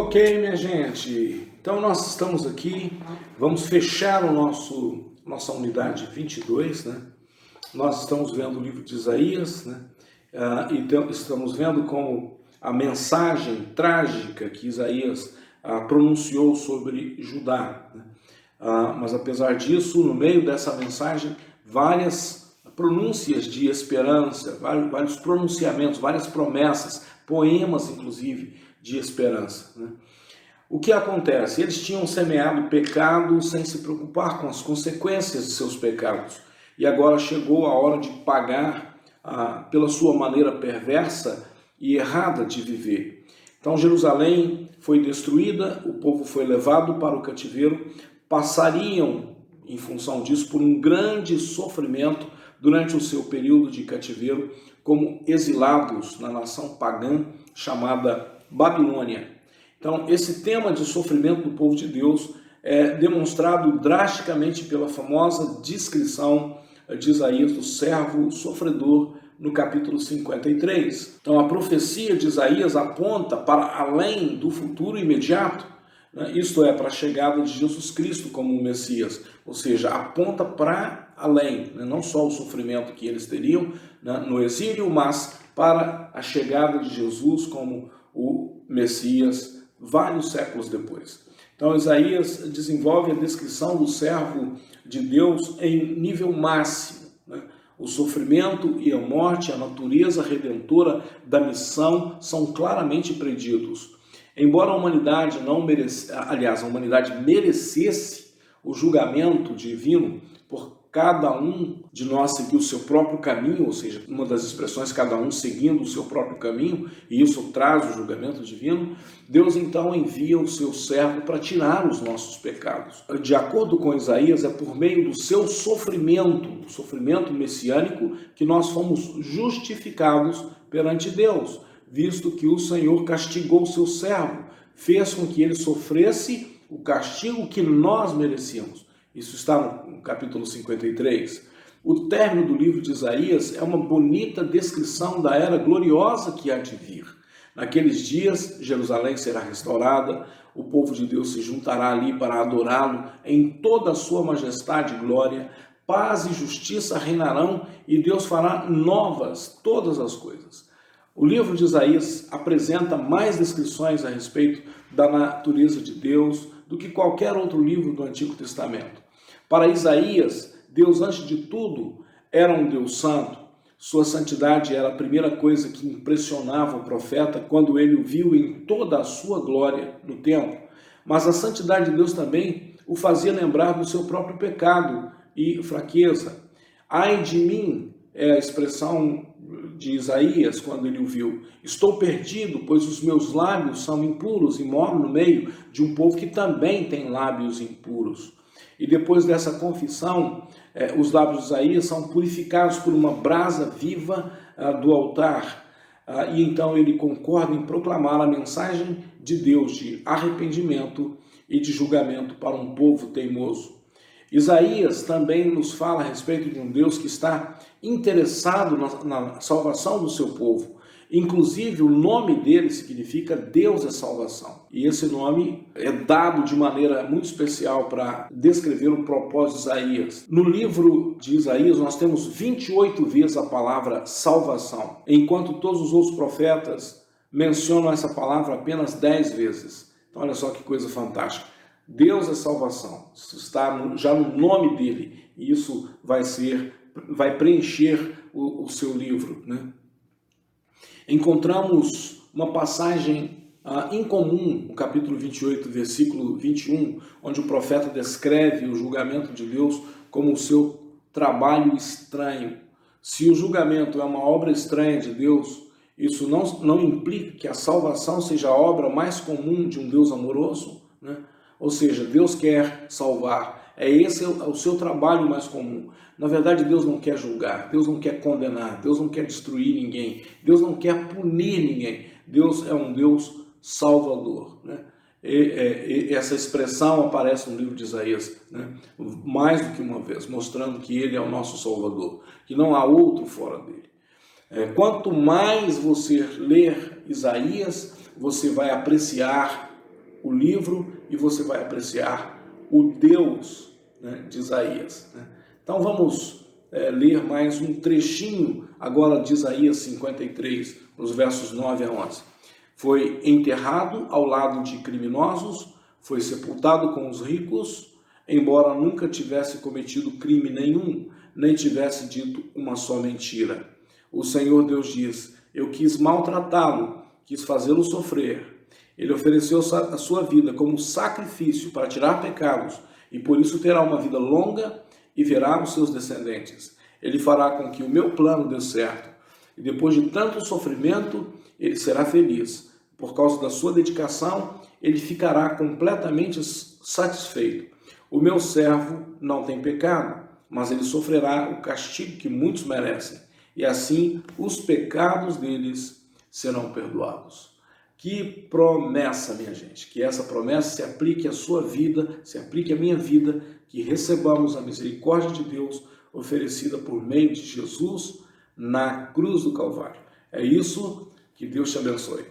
Ok, minha gente, então nós estamos aqui, vamos fechar nossa unidade 22, né? Nós estamos vendo o livro de Isaías, né? Então estamos vendo como a mensagem trágica que Isaías pronunciou sobre Judá, né? Mas apesar disso, no meio dessa mensagem, várias pronúncias de esperança, vários pronunciamentos, várias promessas, poemas inclusive, de esperança, né? O que acontece? Eles tinham semeado pecado sem se preocupar com as consequências de seus pecados. E agora chegou a hora de pagar pela sua maneira perversa e errada de viver. Então Jerusalém foi destruída, o povo foi levado para o cativeiro, passariam, em função disso, por um grande sofrimento durante o seu período de cativeiro, como exilados na nação pagã chamada Babilônia. Então, esse tema de sofrimento do povo de Deus é demonstrado drasticamente pela famosa descrição de Isaías do servo sofredor no capítulo 53. Então, a profecia de Isaías aponta para além do futuro imediato, né? Isto é, para a chegada de Jesus Cristo como o Messias, ou seja, aponta para além, né? Não só o sofrimento que eles teriam, né, no exílio, mas para a chegada de Jesus como o Messias vários séculos depois. Então Isaías desenvolve a descrição do servo de Deus em nível máximo, né? O sofrimento e a morte, a natureza redentora da missão são claramente preditos. Embora a humanidade a humanidade merecesse o julgamento divino por cada um de nós seguir o seu próprio caminho, ou seja, uma das expressões, cada um seguindo o seu próprio caminho, e isso traz o julgamento divino, Deus então envia o seu servo para tirar os nossos pecados. De acordo com Isaías, é por meio do seu sofrimento, do sofrimento messiânico, que nós fomos justificados perante Deus, visto que o Senhor castigou o seu servo, fez com que ele sofresse o castigo que nós merecíamos. Isso está no capítulo 53. O término do livro de Isaías é uma bonita descrição da era gloriosa que há de vir. Naqueles dias, Jerusalém será restaurada, o povo de Deus se juntará ali para adorá-lo em toda a sua majestade e glória, paz e justiça reinarão e Deus fará novas todas as coisas. O livro de Isaías apresenta mais descrições a respeito da natureza de Deus do que qualquer outro livro do Antigo Testamento. Para Isaías, Deus, antes de tudo, era um Deus santo. Sua santidade era a primeira coisa que impressionava o profeta quando ele o viu em toda a sua glória no templo. Mas a santidade de Deus também o fazia lembrar do seu próprio pecado e fraqueza. Ai de mim, é a expressão de Isaías quando ele o viu. Estou perdido, pois os meus lábios são impuros e moro no meio de um povo que também tem lábios impuros. E depois dessa confissão, os lábios de Isaías são purificados por uma brasa viva do altar. E então ele concorda em proclamar a mensagem de Deus de arrependimento e de julgamento para um povo teimoso. Isaías também nos fala a respeito de um Deus que está interessado na salvação do seu povo. Inclusive, o nome dele significa Deus é salvação. E esse nome é dado de maneira muito especial para descrever o propósito de Isaías. No livro de Isaías, nós temos 28 vezes a palavra salvação, enquanto todos os outros profetas mencionam essa palavra apenas 10 vezes. Então, olha só que coisa fantástica. Deus é salvação. Isso está já no nome dele. E isso vai preencher o seu livro, né? Encontramos uma passagem incomum no capítulo 28, versículo 21, onde o profeta descreve o julgamento de Deus como o seu trabalho estranho. Se o julgamento é uma obra estranha de Deus, isso não implica que a salvação seja a obra mais comum de um Deus amoroso, né? Ou seja, Deus quer salvar. Esse é o seu trabalho mais comum. Na verdade, Deus não quer julgar, Deus não quer condenar, Deus não quer destruir ninguém, Deus não quer punir ninguém. Deus é um Deus salvador, né? E essa expressão aparece no livro de Isaías, né? Mais do que uma vez, mostrando que ele é o nosso salvador, que não há outro fora dele. Quanto mais você ler Isaías, você vai apreciar o livro e você vai apreciar o Deus, né, de Isaías, né? Então vamos ler mais um trechinho agora de Isaías 53, nos versos 9 a 11. Foi enterrado ao lado de criminosos, foi sepultado com os ricos, embora nunca tivesse cometido crime nenhum, nem tivesse dito uma só mentira. O Senhor Deus diz: eu quis maltratá-lo, quis fazê-lo sofrer. Ele ofereceu a sua vida como sacrifício para tirar pecados, e por isso terá uma vida longa e verá os seus descendentes. Ele fará com que o meu plano dê certo, e depois de tanto sofrimento, ele será feliz. Por causa da sua dedicação, ele ficará completamente satisfeito. O meu servo não tem pecado, mas ele sofrerá o castigo que muitos merecem, e assim os pecados deles serão perdoados. Que promessa, minha gente, que essa promessa se aplique à sua vida, se aplique à minha vida, que recebamos a misericórdia de Deus oferecida por meio de Jesus na cruz do Calvário. É isso, que Deus te abençoe.